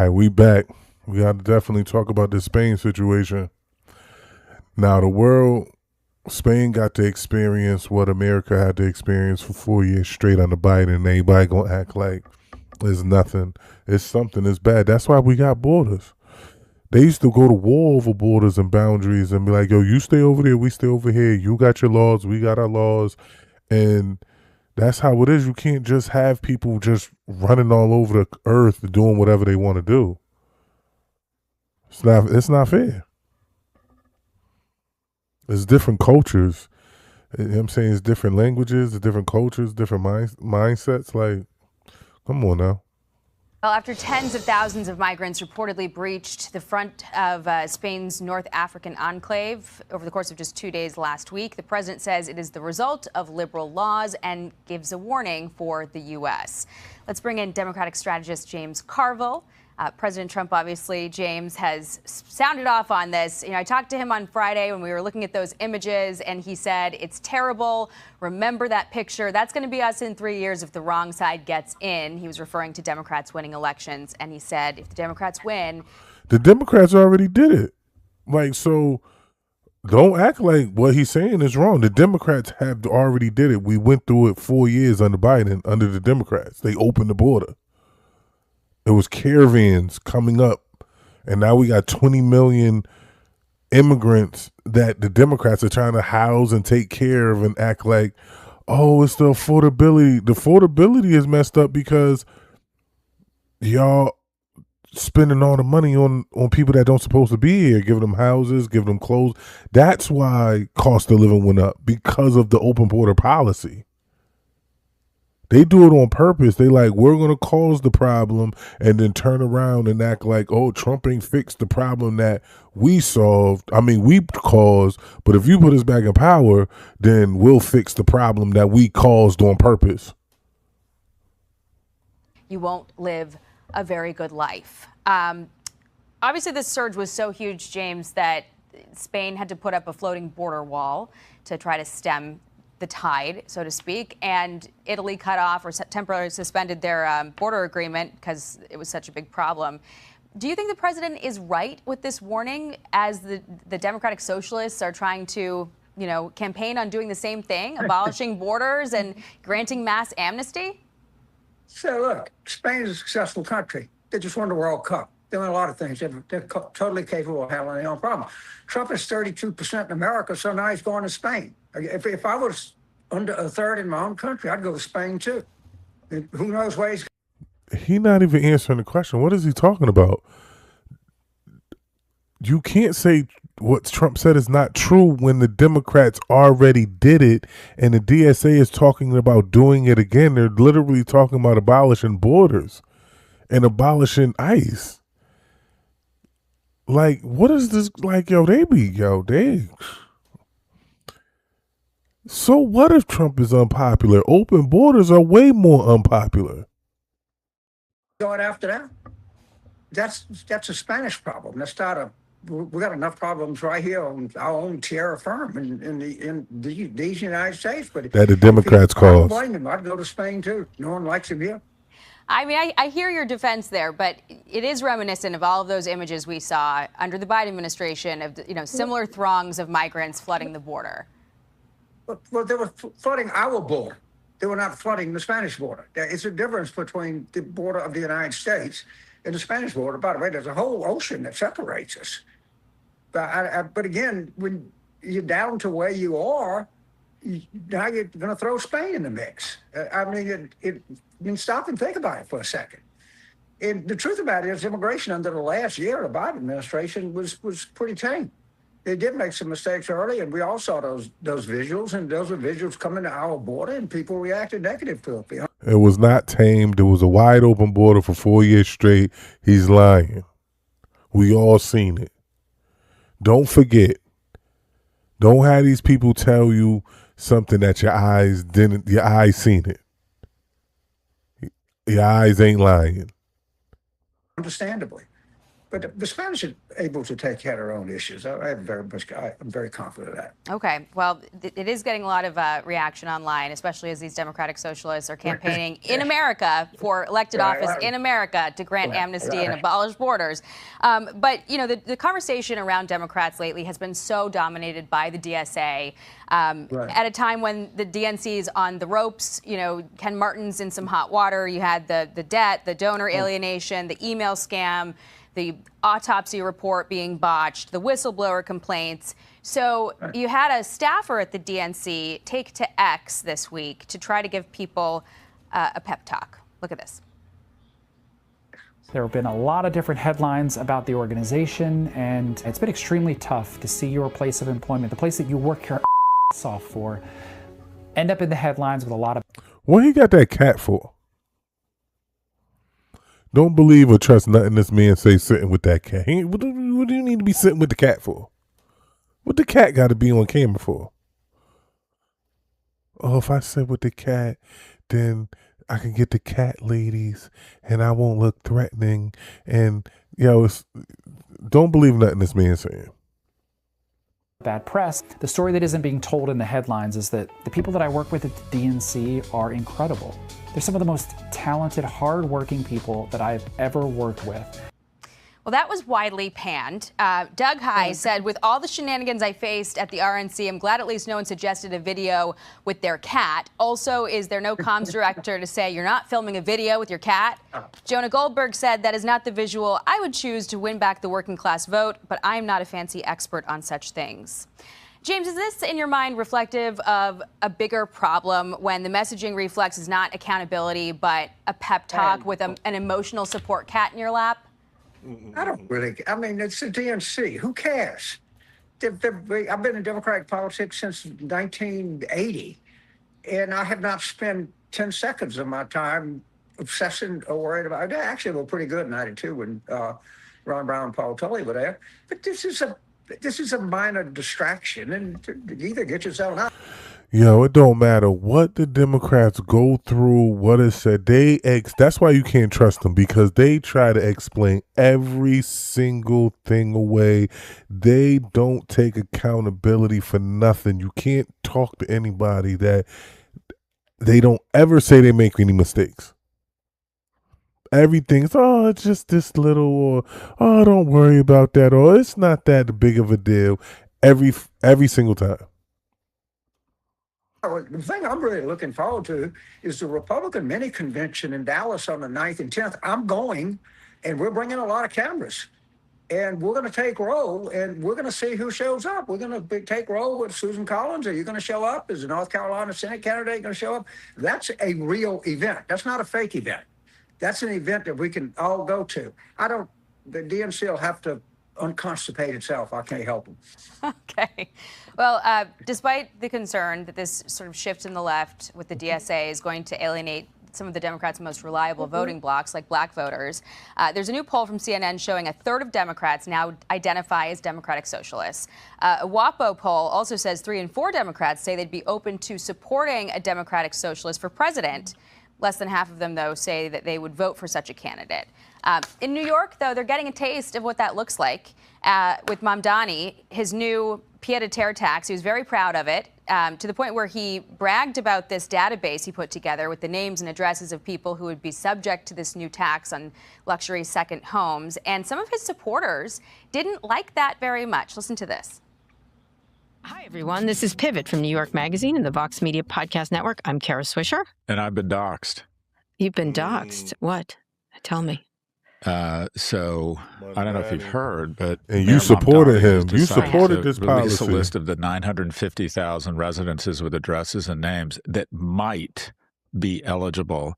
right, we back. We got to definitely talk about the Spain situation. Now, Spain got to experience what America had to experience for 4 years straight under Biden, and everybody gonna act like it's nothing. It's something. It's bad. That's why we got borders. They used to go to war over borders and boundaries and be like, yo, you stay over there, we stay over here. You got your laws, we got our laws. And that's how it is. You can't just have people just running all over the earth doing whatever they want to do. It's not fair. It's different cultures. You know what I'm saying? It's different languages, it's different cultures, different mindsets. Like, come on now. Well, after tens of thousands of migrants reportedly breached the front of Spain's North African enclave over the course of just 2 days last week, the president says it is the result of liberal laws and gives a warning for the U.S. Let's bring in Democratic strategist James Carville. President Trump, obviously, James, has sounded off on this. You know, I talked to him on Friday when we were looking at those images, and he said, it's terrible. Remember that picture. That's going to be us in 3 years if the wrong side gets in. He was referring to Democrats winning elections, and he said, if the Democrats win. The Democrats already did it. Like, so don't act like what he's saying is wrong. The Democrats have already did it. We went through it 4 years under Biden, under the Democrats. They opened the border. It was caravans coming up, and now we got 20 million immigrants that the Democrats are trying to house and take care of and act like, oh, it's the affordability. The affordability is messed up because y'all spending all the money on people that don't supposed to be here, giving them houses, giving them clothes. That's why cost of living went up, because of the open border policy. They do it on purpose. They like, we're going to cause the problem and then turn around and act like, oh, Trump ain't fixed the problem that we solved. I mean, we caused, but if you put us back in power, then we'll fix the problem that we caused on purpose. You won't live a very good life. Obviously, this surge was so huge, James, that Spain had to put up a floating border wall to try to stem the tide, so to speak, and Italy cut off or temporarily suspended their border agreement because it was such a big problem. Do you think the president is right with this warning, as the Democratic Socialists are trying to, you know, campaign on doing the same thing, abolishing borders and granting mass amnesty? So look, Spain is a successful country. They just won the World Cup. They're doing a lot of things. They're totally capable of handling their own problem. Trump is 32% in America, so now he's going to Spain. If I was under a third in my own country, I'd go to Spain too. Who knows where he's not even answering the question. What is he talking about? You can't say what Trump said is not true when the Democrats already did it, and the DSA is talking about doing it again. They're literally talking about abolishing borders and abolishing ICE. Like, what is this? Like, they. So what if Trump is unpopular? Open borders are way more unpopular. going after that? That's a Spanish problem. That's not a. We got enough problems right here on our own terra firm in these United States. But that the Democrats I don't cause. blame them. I'd go to Spain too. No one likes him here. I mean, I hear your defense there, but it is reminiscent of all of those images we saw under the Biden administration of, you know, similar throngs of migrants flooding the border. Well, they were flooding our border. They were not flooding the Spanish border. It's a difference between the border of the United States and the Spanish border. By the way, there's a whole ocean that separates us. But again, when you're down to where you are, now you're going to throw Spain in the mix. I mean, stop and think about it for a second. And the truth about it is, immigration under the last year of the Biden administration was pretty tame. They did make some mistakes early, and we all saw those visuals, and those are visuals coming to our border, and people reacted negative to it. It was not tamed. It was a wide open border for 4 years straight. He's lying. We all seen it. Don't forget. Don't have these people tell you something that your eyes seen it. Your eyes ain't lying. Understandably. But the Spanish are able to take care of their own issues. I'm very confident of that. Okay, well, it is getting a lot of reaction online, especially as these Democratic Socialists are campaigning in America for elected office in America to grant amnesty and abolish borders. But, you know, the conversation around Democrats lately has been so dominated by the DSA. At a time when the DNC is on the ropes, you know, Ken Martin's in some hot water. You had the debt, the donor alienation, the email scam, the autopsy report being botched, the whistleblower complaints. So you had a staffer at the DNC take to X this week to try to give people a pep talk. Look at this. There have been a lot of different headlines about the organization, and it's been extremely tough to see your place of employment, the place that you work your ass off for, end up in the headlines with a lot of... What he got that cat for? Don't believe or trust nothing this man say sitting with that cat. What do you need to be sitting with the cat for? What the cat got to be on camera for? Oh, if I sit with the cat, then I can get the cat ladies and I won't look threatening. And, you know, don't believe nothing this man saying. Bad press. The story that isn't being told in the headlines is that the people that I work with at the DNC are incredible. They're some of the most talented, hardworking people that I've ever worked with. Well, that was widely panned. Doug High said, with all the shenanigans I faced at the RNC, I'm glad at least no one suggested a video with their cat. Also, is there no comms director to say you're not filming a video with your cat? Jonah Goldberg said that is not the visual I would choose to win back the working class vote, but I'm not a fancy expert on such things. James, is this, in your mind, reflective of a bigger problem when the messaging reflex is not accountability, but a pep talk with an emotional support cat in your lap? I don't really. I mean, it's the DNC. Who cares? I've been in Democratic politics since 1980, and I have not spent 10 seconds of my time obsessing or worried about it. Actually, we were pretty good in 92 when Ron Brown and Paul Tully were there. But this is a minor distraction, and either get yourself out. Yo, it don't matter what the Democrats go through, what is said. That's why you can't trust them, because they try to explain every single thing away. They don't take accountability for nothing. You can't talk to anybody that they don't ever say they make any mistakes. Everything's, oh, it's just this little, or, oh, don't worry about that, or it's not that big of a deal. Every single time. The thing I'm really looking forward to is the Republican mini convention in Dallas on the 9th and 10th. I'm going, and we're bringing a lot of cameras. And we're going to take roll, and we're going to see who shows up. We're going to take roll with Susan Collins. Are you going to show up? Is the North Carolina Senate candidate going to show up? That's a real event. That's not a fake event. That's an event that we can all go to. The DNC will have to unconstipate itself. I can't help them. Okay. Well, despite the concern that this sort of shift in the left with the DSA is going to alienate some of the Democrats' most reliable voting blocs, like black voters, there's a new poll from CNN showing a third of Democrats now identify as Democratic Socialists. A WAPO poll also says 3 in 4 Democrats say they'd be open to supporting a Democratic Socialist for president. Less than half of them, though, say that they would vote for such a candidate. In New York, though, they're getting a taste of what that looks like with Mamdani, his new pied-à-terre tax. He was very proud of it, to the point where he bragged about this database he put together with the names and addresses of people who would be subject to this new tax on luxury second homes. And some of his supporters didn't like that very much. Listen to this. Hi, everyone. This is Pivot from New York Magazine and the Vox Media Podcast Network. I'm Kara Swisher. And I've been doxxed. You've been doxxed? What? Tell me. So I don't know if you've heard, but and you supported him. You supported this release policy. A list of the 950,000 residences with addresses and names that might be eligible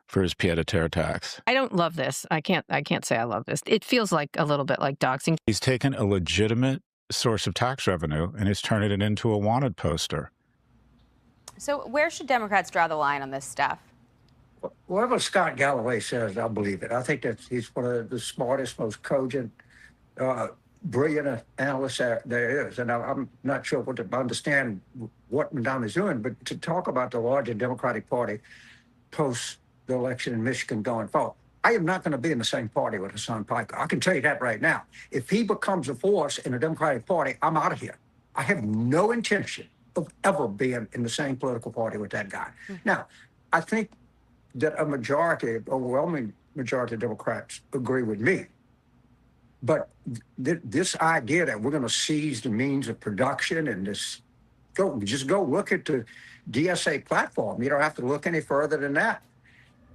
for his pied-à-terre tax. I don't love this. I can't say I love this. It feels like a little bit like doxing. He's taken a legitimate source of tax revenue and he's turning it into a wanted poster. So where should Democrats draw the line on this stuff? Whatever Scott Galloway says, I'll believe it. I think that he's one of the smartest, most cogent, brilliant analysts there is. And I'm not sure what to understand what Mamdani is doing, but to talk about the larger Democratic Party post the election in Michigan going forward. I am not going to be in the same party with Hassan Piker. I can tell you that right now. If he becomes a force in the Democratic Party, I'm out of here. I have no intention of ever being in the same political party with that guy. Now, I think that a majority, overwhelming majority of Democrats agree with me. But this idea that we're going to seize the means of production and just go look at the DSA platform. You don't have to look any further than that.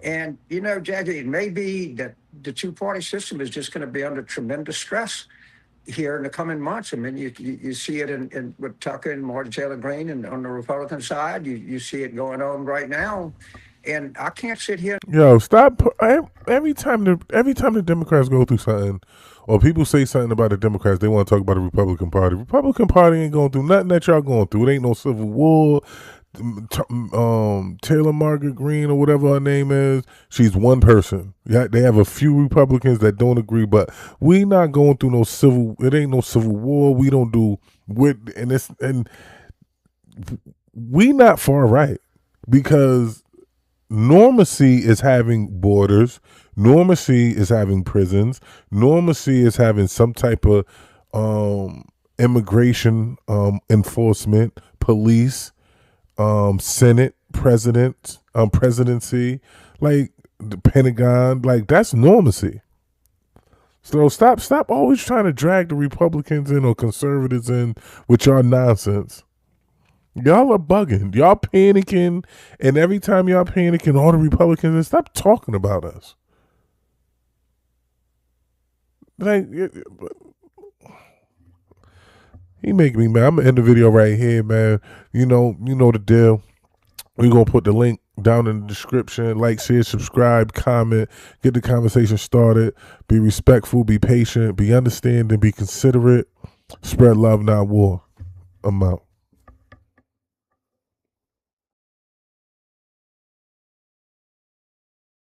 And, Jackie, it may be that the two-party system is just going to be under tremendous stress here in the coming months. I mean, you see it in with Tucker and Martin Taylor Greene, and on the Republican side, you see it going on right now. And I can't sit here. Yo, stop. Every time the Democrats go through something, or people say something about the Democrats, they want to talk about the Republican Party. Republican Party ain't going through nothing that y'all going through. It ain't no civil war. Taylor Margaret Greene, or whatever her name is, she's one person. Yeah, they have a few Republicans that don't agree, but we not going through no civil. It ain't no civil war. We don't do and we not far right, because normacy is having borders. Normacy is having prisons. Normacy is having some type of immigration enforcement, police, Senate, presidency, like the Pentagon. Like, that's normacy. So stop always trying to drag the Republicans in or conservatives in with y'all nonsense. Y'all are bugging. Y'all panicking, and every time y'all panicking, all the Republicans, and stop talking about us. Like, he making me mad. I'm gonna end the video right here, man. You know the deal. We're gonna put the link down in the description. Like, share, subscribe, comment, get the conversation started. Be respectful, be patient, be understanding, be considerate. Spread love, not war. I'm out.